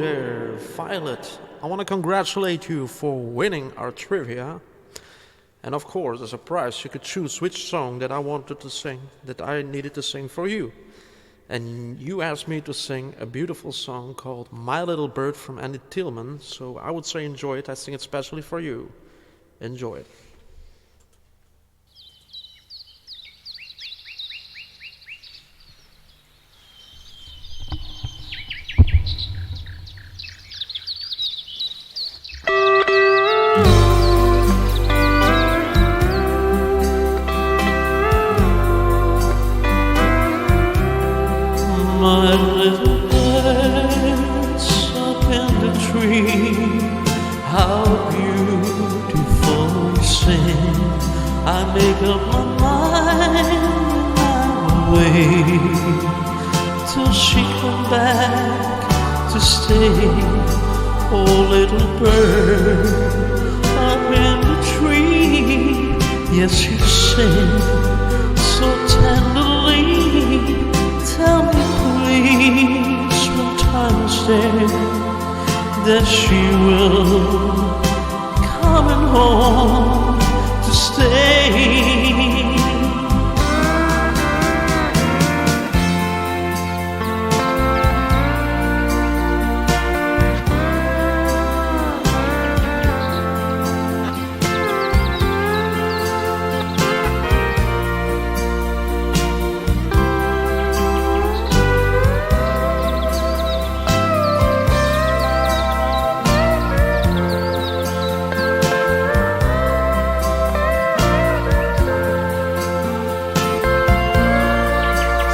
there, Violet. I want to congratulate you for winning our trivia. And of course, as a prize, you could choose which song that I wanted to sing, that I needed to sing for you. And you asked me to sing a beautiful song called My Little Bird from Andy Tielman. So I would say enjoy it. I sing it specially for you. Enjoy it. My little birds up in the tree, how beautiful you sing. I make up my mind and I'll wait till she come back to stay. Oh, little bird up in the tree, yes, you sing so tenderly. Tell me please, when time is there, that she will coming home to stay.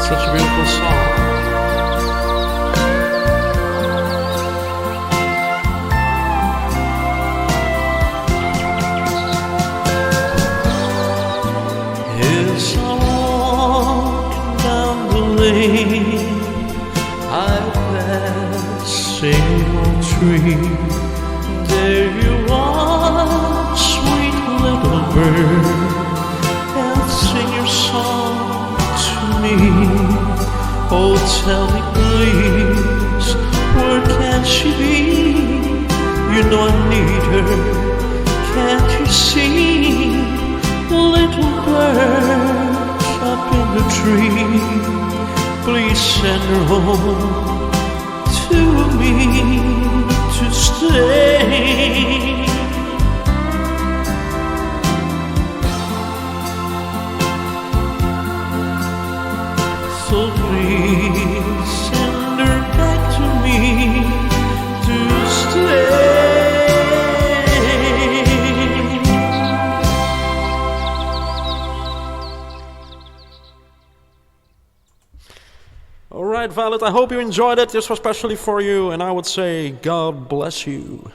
Such a beautiful song. As I walk down the lane, I pass same old tree. There you are, sweet little bird, and sing your song to me. Oh, tell me please, where can she be? You know I need her, can't you see? Little bird up in the tree, please send her home to me to stay. So please send her back to me to stay. All right, Violet, I hope you enjoyed it. This was specially for you, and I would say God bless you.